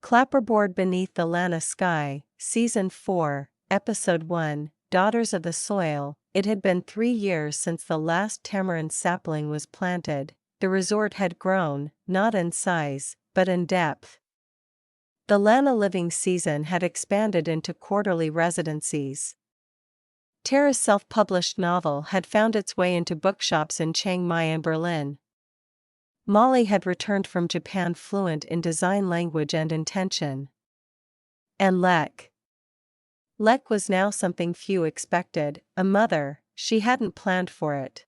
Clapperboard Beneath the Lanna Sky, Season 4, Episode 1, Daughters of the Soil. It had been 3 years since the last tamarind sapling was planted. The resort had grown, not in size, but in depth. The Lanna living season had expanded into quarterly residencies. Tara's self-published novel had found its way into bookshops in Chiang Mai and Berlin. Molly had returned from Japan fluent in design language and intention. And Lek was now something few expected, a mother. She hadn't planned for it.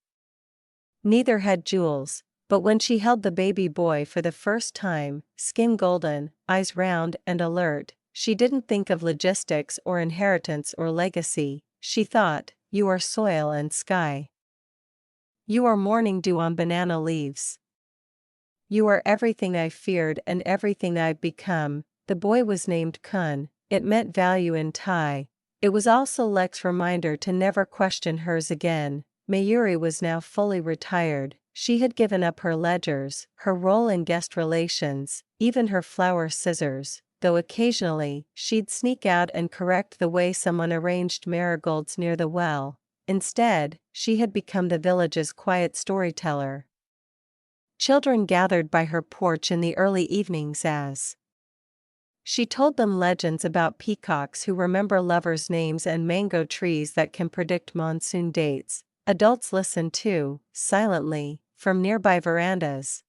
Neither had Jules, but when she held the baby boy for the first time, skin golden, eyes round and alert, she didn't think of logistics or inheritance or legacy. She thought, "You are soil and sky. You are morning dew on banana leaves. You are everything I feared and everything I've become." The boy was named Kun. It meant value in Thai. It was also Lek's reminder to never question hers again. Mayuree was now fully retired. She had given up her ledgers, her role in guest relations, even her flower scissors, though occasionally she'd sneak out and correct the way someone arranged marigolds near the well. Instead, she had become the village's quiet storyteller. Children gathered by her porch in the early evenings as she told them legends about peacocks who remember lovers' names and mango trees that can predict monsoon dates. Adults listened too, silently, from nearby verandas.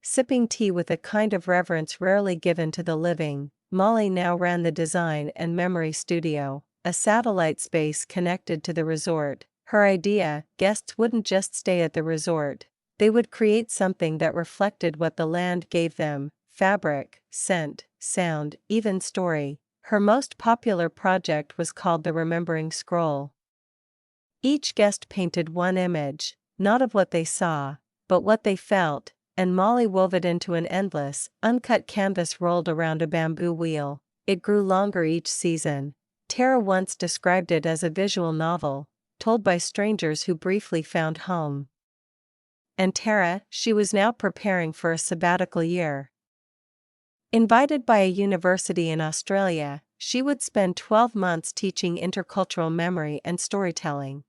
Sipping tea with a kind of reverence rarely given to the living, Molly now ran the design and memory studio, a satellite space connected to the resort. Her idea: guests wouldn't just stay at the resort. They would create something that reflected what the land gave them: fabric, scent, sound, even story. Her most popular project was called the Remembering Scroll. Each guest painted one image, not of what they saw, but what they felt, and Molly wove it into an endless, uncut canvas rolled around a bamboo wheel. It grew longer each season. Tara once described it as a visual novel, told by strangers who briefly found home. And Tara, she was now preparing for a sabbatical year. Invited by a university in Australia, she would spend 12 months teaching intercultural memory and storytelling.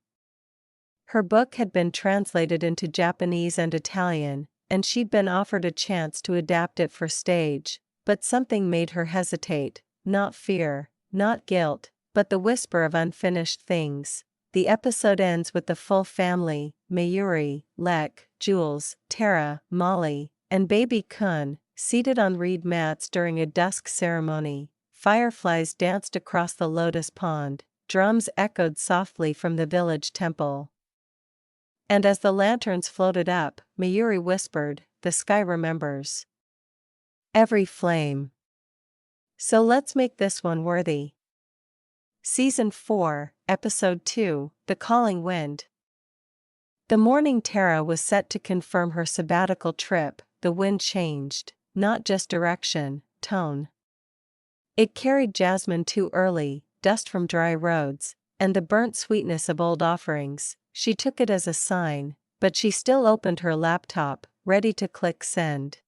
Her book had been translated into Japanese and Italian, and she'd been offered a chance to adapt it for stage, but something made her hesitate, not fear, not guilt, but the whisper of unfinished things. The episode ends with the full family: Mayuree, Lek, Jules, Tara, Molly, and baby Kun, seated on reed mats during a dusk ceremony. Fireflies danced across the lotus pond, drums echoed softly from the village temple. And as the lanterns floated up, Mayuree whispered, "The sky remembers every flame. So let's make this one worthy." Season 4, Episode 2, The Calling Wind. The morning Tara was set to confirm her sabbatical trip, the wind changed, not just direction, tone. It carried jasmine too early, dust from dry roads, and the burnt sweetness of old offerings. She took it as a sign, but she still opened her laptop, ready to click send.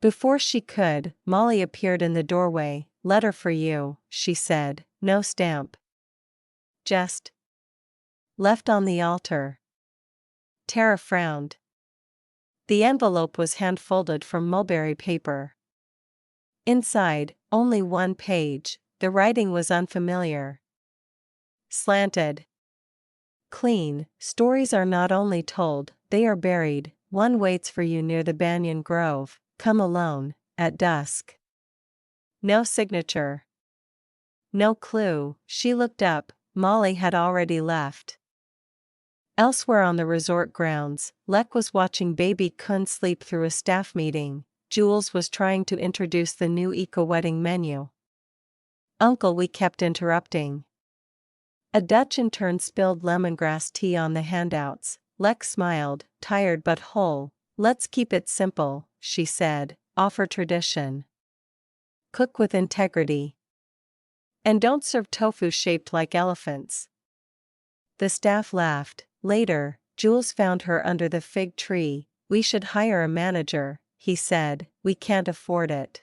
Before she could, Molly appeared in the doorway. "Letter for you," she said, "no stamp. Just left on the altar." Tara frowned. The envelope was hand-folded from mulberry paper. Inside, only one page. The writing was unfamiliar. Slanted. Clean, stories are not only told, they are buried. One waits for you near the banyan grove. Come alone, at dusk. No signature. No clue. She looked up. Molly had already left. Elsewhere on the resort grounds, Lek was watching baby Kun sleep through a staff meeting. Jules was trying to introduce the new eco-wedding menu. "Uncle," we kept interrupting. A Dutch intern spilled lemongrass tea on the handouts. Lek smiled, tired but whole. "Let's keep it simple," she said. "Offer tradition. Cook with integrity. And don't serve tofu shaped like elephants." The staff laughed. Later, Jules found her under the fig tree. "We should hire a manager," he said. "We can't afford it."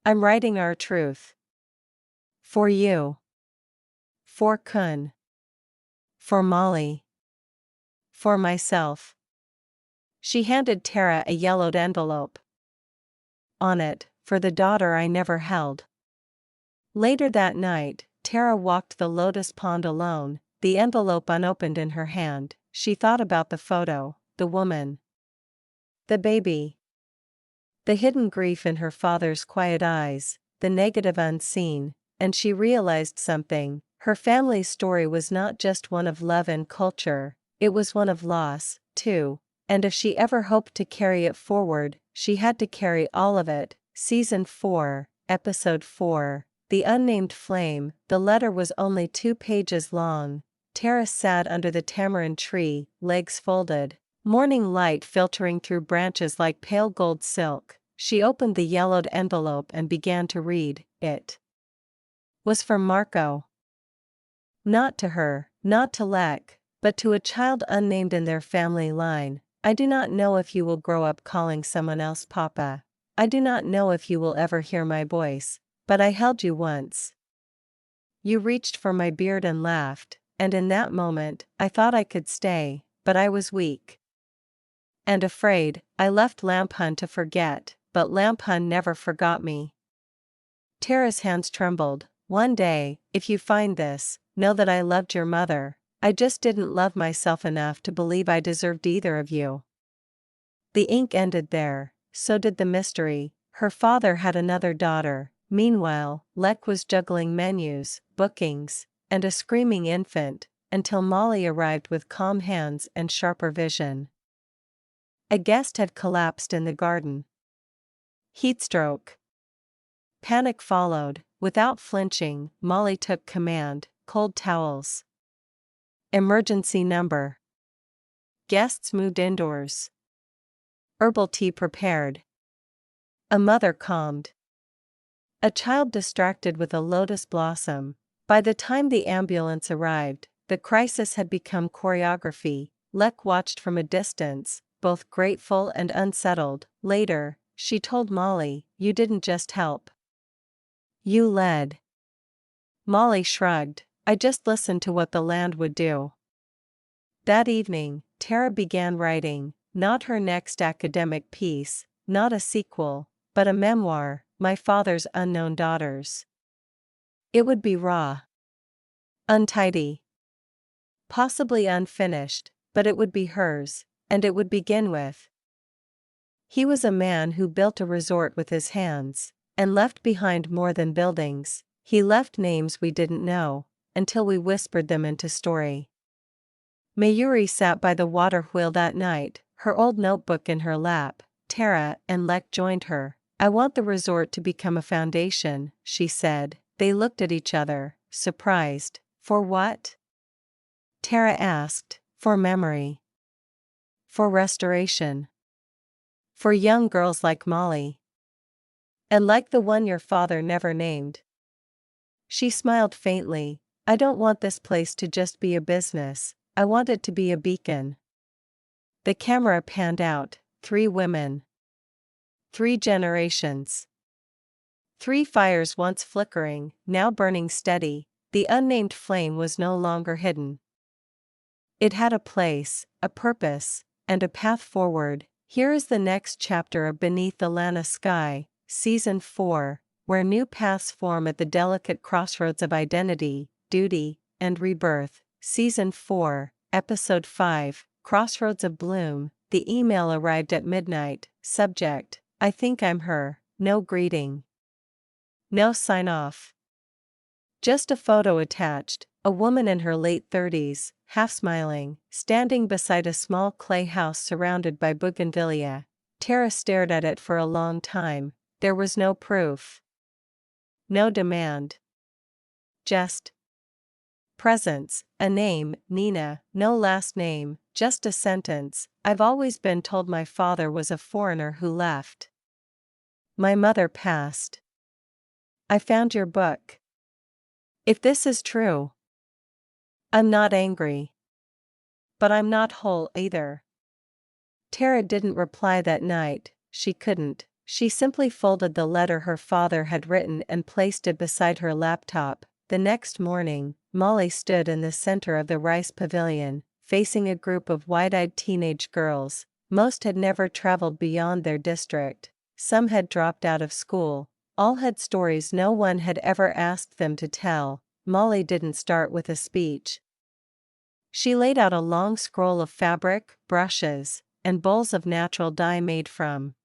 I'm writing our truth. For you. For Kun. For Molly. For myself. She handed Tara a yellowed envelope. On it, for the daughter I never held. Later that night, Tara walked the lotus pond alone, the envelope unopened in her hand. She thought about the photo, the woman, the baby, the hidden grief in her father's quiet eyes, the negative unseen, and she realized something. Her family's story was not just one of love and culture, it was one of loss, too. And if she ever hoped to carry it forward, she had to carry all of it. Season 4, Episode 4, The Unnamed Flame. The letter was only 2 pages long. Tara sat under the tamarind tree, legs folded, morning light filtering through branches like pale gold silk. She opened the yellowed envelope and began to read. It was from Marco. Not to her, not to Lek, but to a child unnamed in their family line. I do not know if you will grow up calling someone else Papa. I do not know if you will ever hear my voice, but I held you once. You reached for my beard and laughed, and in that moment, I thought I could stay, but I was weak and afraid. I left Lamphun to forget, but Lamphun never forgot me. Tara's hands trembled. One day, if you find this, know that I loved your mother. I just didn't love myself enough to believe I deserved either of you. The ink ended there, so did the mystery. Her father had another daughter. Meanwhile, Lek was juggling menus, bookings, and a screaming infant, until Molly arrived with calm hands and sharper vision. A guest had collapsed in the garden. Heatstroke. Panic followed. Without flinching, Molly took command. Cold towels. Emergency number. Guests moved indoors. Herbal tea prepared. A mother calmed. A child distracted with a lotus blossom. By the time the ambulance arrived, the crisis had become choreography. Lek watched from a distance, both grateful and unsettled. Later, she told Molly, "You didn't just help. You led." Molly shrugged. "I just listened to what the land would do." That evening, Tara began writing, not her next academic piece, not a sequel, but a memoir, My Father's Unknown Daughters. It would be raw, untidy, possibly unfinished, but it would be hers, and it would begin with: He was a man who built a resort with his hands, and left behind more than buildings. He left names we didn't know, until we whispered them into story. Mayuree sat by the water wheel that night, her old notebook in her lap. Tara and Lek joined her. "I want the resort to become a foundation," she said. They looked at each other, surprised. "For what?" Tara asked. "For memory. For restoration. For young girls like Molly. And like the one your father never named." She smiled faintly. "I don't want this place to just be a business. I want it to be a beacon." The camera panned out. 3 women. 3 generations. 3 fires once flickering, now burning steady. The unnamed flame was no longer hidden. It had a place, a purpose, and a path forward. Here is the next chapter of Beneath the Lanna Sky, Season 4, where new paths form at the delicate crossroads of identity, duty, and rebirth. Season 4, Episode 5, Crossroads of Bloom. The email arrived at midnight. Subject: I think I'm her. No greeting. No sign-off. Just a photo attached. A woman in her late 30s, half smiling, standing beside a small clay house surrounded by bougainvillea. Tara stared at it for a long time. There was no proof. No demand. Just presence, a name, Nina, no last name, just a sentence: I've always been told my father was a foreigner who left. My mother passed. I found your book. If this is true, I'm not angry. But I'm not whole either. Tara didn't reply that night. She couldn't. She simply folded the letter her father had written and placed it beside her laptop. The next morning, Molly stood in the center of the rice pavilion, facing a group of wide-eyed teenage girls. Most had never traveled beyond their district. Some had dropped out of school. All had stories no one had ever asked them to tell. Molly didn't start with a speech. She laid out a long scroll of fabric, brushes, and bowls of natural dye made from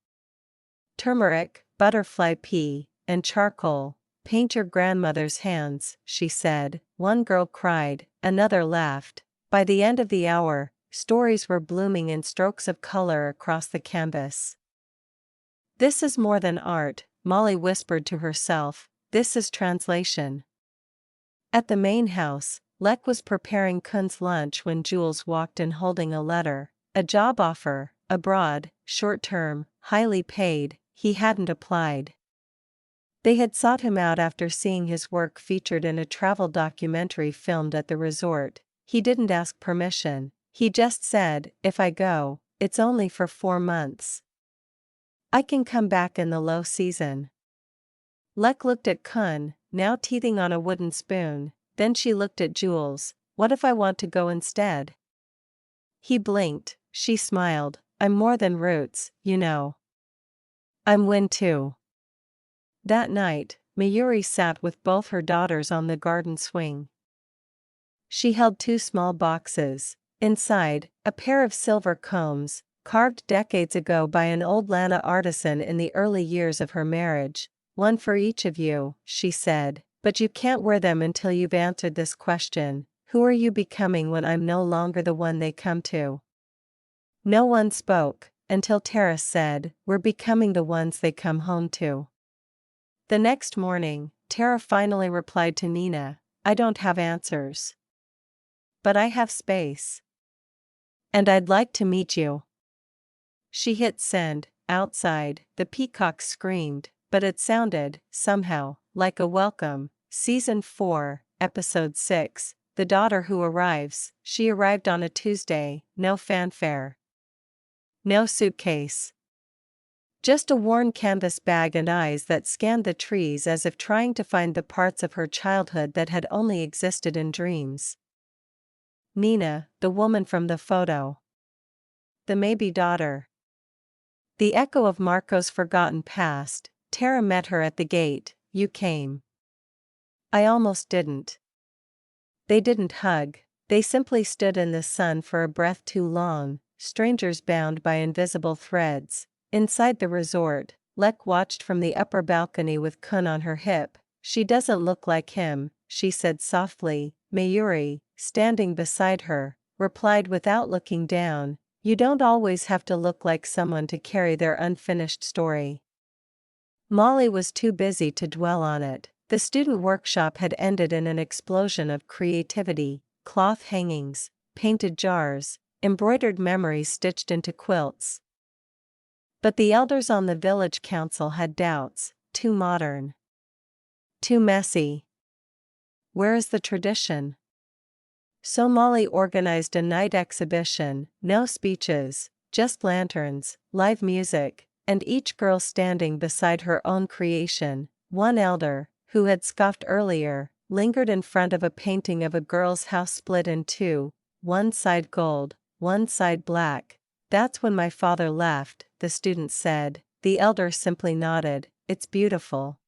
turmeric, butterfly pea, and charcoal. "Paint your grandmother's hands," she said. One girl cried, another laughed. By the end of the hour, stories were blooming in strokes of color across the canvas. "This is more than art," Molly whispered to herself. "This is translation." At the main house, Lek was preparing Kun's lunch when Jules walked in holding a letter. A job offer, abroad, short-term, highly paid. He hadn't applied. They had sought him out after seeing his work featured in a travel documentary filmed at the resort. He didn't ask permission. He just said, "If I go, it's only for 4 months. I can come back in the low season." Lek looked at Kun, now teething on a wooden spoon. Then she looked at Jules. "What if I want to go instead?" He blinked. She smiled. "I'm more than roots, you know. I'm wind too." That night, Mayuree sat with both her daughters on the garden swing. She held 2 small boxes. Inside, a pair of silver combs, carved decades ago by an old Lanna artisan in the early years of her marriage. "One for each of you," she said, "but you can't wear them until you've answered this question. Who are you becoming when I'm no longer the one they come to?" No one spoke, until Tara said, "We're becoming the ones they come home to." The next morning, Tara finally replied to Nina, "I don't have answers. But I have space. And I'd like to meet you." She hit send. Outside, the peacocks screamed, but it sounded, somehow, like a welcome. Season 4, Episode 6, The Daughter Who Arrives. She arrived on a Tuesday, no fanfare. No suitcase. Just a worn canvas bag and eyes that scanned the trees as if trying to find the parts of her childhood that had only existed in dreams. Nina, the woman from the photo. The maybe daughter. The echo of Marco's forgotten past. Tara met her at the gate. "You came." "I almost didn't." They didn't hug. They simply stood in the sun for a breath too long, strangers bound by invisible threads. Inside the resort, Lek watched from the upper balcony with Kun on her hip. "She doesn't look like him," she said softly. Mayuree, standing beside her, replied without looking down, "You don't always have to look like someone to carry their unfinished story." Molly was too busy to dwell on it. The student workshop had ended in an explosion of creativity: cloth hangings, painted jars, embroidered memories stitched into quilts. But the elders on the village council had doubts. Too modern. Too messy. Where is the tradition? So Molly organized a night exhibition, no speeches, just lanterns, live music, and each girl standing beside her own creation. One elder, who had scoffed earlier, lingered in front of a painting of a girl's house split in two, one side gold, one side black. "That's when my father left," the student said. The elder simply nodded. "It's beautiful."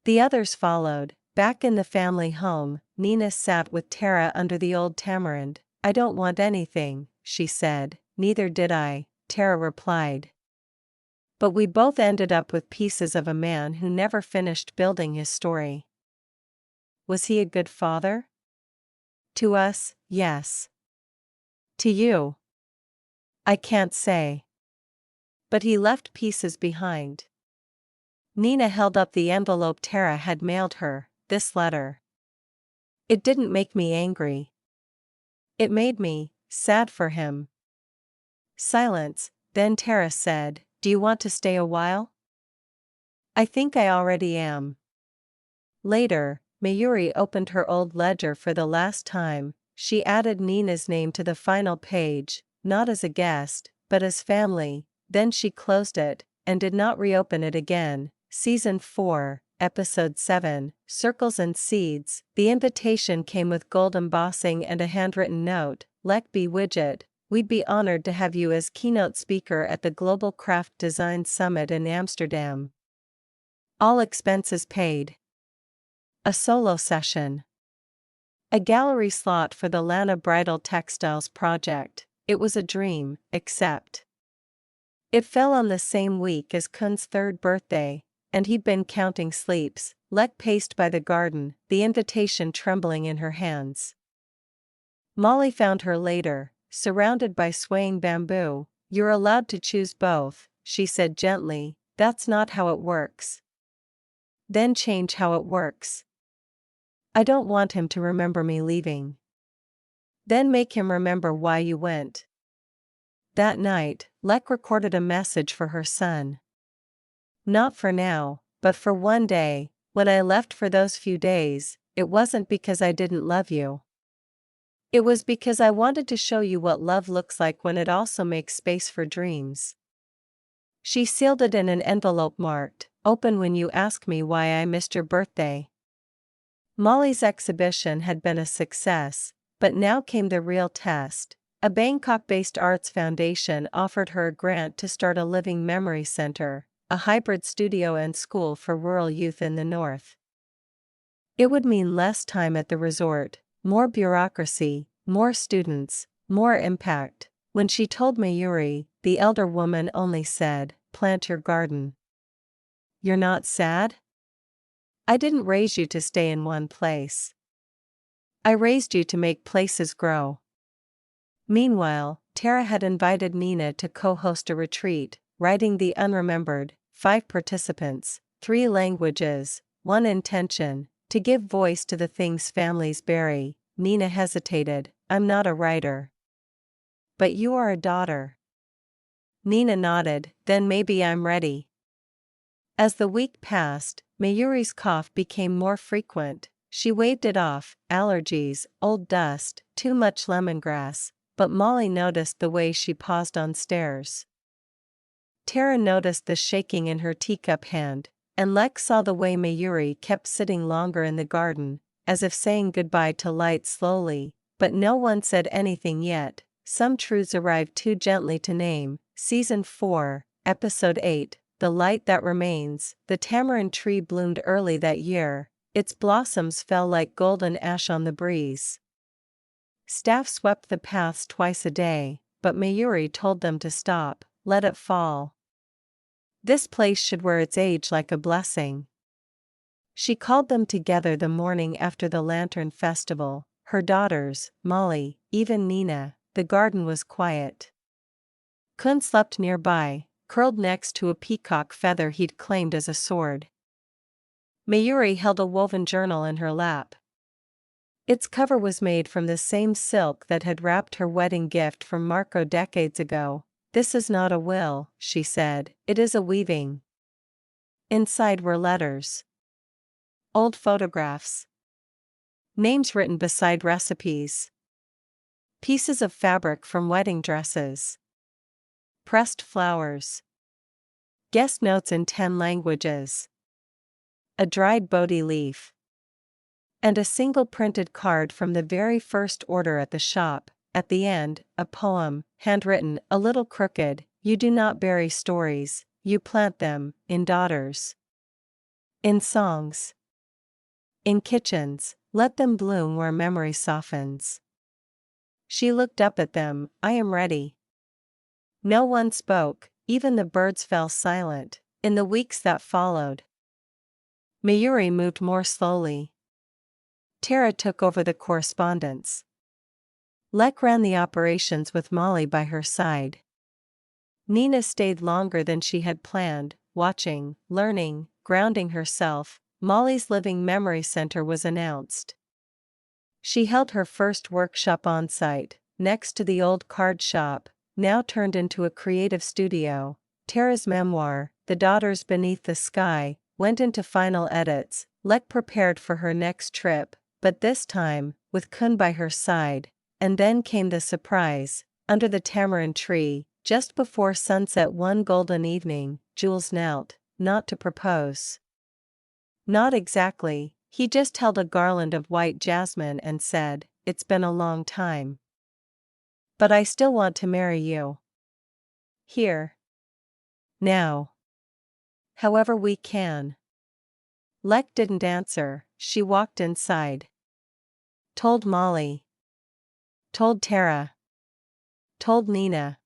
The others followed. Back in the family home, Nina sat with Tara under the old tamarind. "I don't want anything," she said. "Neither did I," Tara replied. "But we both ended up with pieces of a man who never finished building his story." Was he a good father? To us, yes. To you? I can't say. But he left pieces behind. Nina held up the envelope Tara had mailed her. "This letter. It didn't make me angry. It made me sad for him." Silence. Then Tara said, "Do you want to stay a while?" "I think I already am." Later, Mayuree opened her old ledger for the last time. She added Nina's name to the final page, not as a guest, but as family. Then she closed it. and did not reopen it again. Season 4, Episode 7, Circles and Seeds. The invitation came with gold embossing and a handwritten note. Lekby Widget, we'd be honored to have you as keynote speaker at the Global Craft Design Summit in Amsterdam. All expenses paid. A solo session. A gallery slot for the Lanna Bridal Textiles project. It was a dream, except it fell on the same week as Kun's 3rd birthday, and he'd been counting sleeps. Lek paced by the garden, the invitation trembling in her hands. Molly found her later, surrounded by swaying bamboo. You're allowed to choose both, she said gently. That's not how it works. Then change how it works. I don't want him to remember me leaving. Then make him remember why you went. That night, Lek recorded a message for her son. Not for now, but for one day. When I left for those few days, it wasn't because I didn't love you. It was because I wanted to show you what love looks like when it also makes space for dreams. She sealed it in an envelope marked, "Open when you ask me why I missed your birthday." Molly's exhibition had been a success, but now came the real test. A Bangkok-based arts foundation offered her a grant to start a living memory center, a hybrid studio and school for rural youth in the north. It would mean less time at the resort, more bureaucracy, more students, more impact. When she told Mayuree, the elder woman only said, "Plant your garden." You're not sad? I didn't raise you to stay in one place. I raised you to make places grow. Meanwhile, Tara had invited Nina to co-host a retreat, writing the unremembered, 5 participants, 3 languages, 1 intention, to give voice to the things families bury. Nina hesitated. I'm not a writer. But you are a daughter. Nina nodded. Then maybe I'm ready. As the week passed, Mayuree's cough became more frequent. She waved it off, allergies, old dust, too much lemongrass, but Molly noticed the way she paused on stairs. Tara noticed the shaking in her teacup hand, and Lek saw the way Mayuree kept sitting longer in the garden, as if saying goodbye to light slowly, but no one said anything yet. Some truths arrived too gently to name. Season 4, Episode 8, The Light That Remains. The tamarind tree bloomed early that year. Its blossoms fell like golden ash on the breeze. Staff swept the paths twice a day, but Mayuree told them to stop, let it fall. This place should wear its age like a blessing. She called them together the morning after the Lantern Festival, her daughters, Molly, even Nina. The garden was quiet. Kun slept nearby, curled next to a peacock feather he'd claimed as a sword. Mayuree held a woven journal in her lap. Its cover was made from the same silk that had wrapped her wedding gift from Marco decades ago. This is not a will, she said, it is a weaving. Inside were letters. Old photographs. Names written beside recipes. Pieces of fabric from wedding dresses. Pressed flowers. Guest notes in 10 languages. A dried Bodhi leaf. And a single printed card from the very first order at the shop. At the end, a poem, handwritten, a little crooked. You do not bury stories, you plant them, in daughters. In songs. In kitchens, let them bloom where memory softens. She looked up at them. I am ready. No one spoke, even the birds fell silent. In the weeks that followed, Mayuree moved more slowly. Tara took over the correspondence. Lek ran the operations with Molly by her side. Nina stayed longer than she had planned, watching, learning, grounding herself. Molly's Living Memory Center was announced. She held her first workshop on site, next to the old card shop, now turned into a creative studio. Tara's memoir, The Daughters Beneath the Sky, went into final edits. Lek prepared for her next trip, but this time, with Kun by her side. And then came the surprise. Under the tamarind tree, just before sunset one golden evening, Jules knelt, not to propose. Not exactly, he just held a garland of white jasmine and said, "It's been a long time. But I still want to marry you. Here. Now. However we can." Lek didn't answer, she walked inside. Told Molly. Told Tara. Told Nina.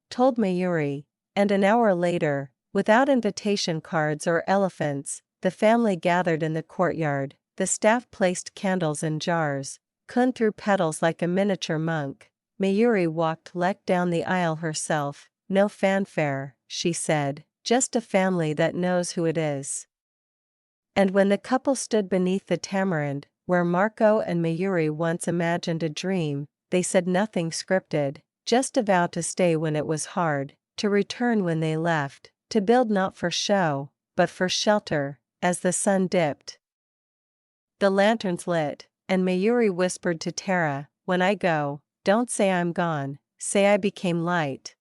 Told Mayuree, and an hour later, without invitation cards or elephants, the family gathered in the courtyard. The staff placed candles in jars. Kun threw petals like a miniature monk. Mayuree walked Lek down the aisle herself. "No fanfare," she said, "just a family that knows who it is." And when the couple stood beneath the tamarind, where Marco and Mayuree once imagined a dream, they said nothing scripted, just a vow to stay when it was hard, to return when they left, to build not for show, but for shelter. As the sun dipped, the lanterns lit, and Mayuree whispered to Tara, "When I go, don't say I'm gone, say I became light."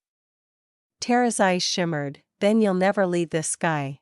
Tara's eyes shimmered, "Then you'll never leave the sky."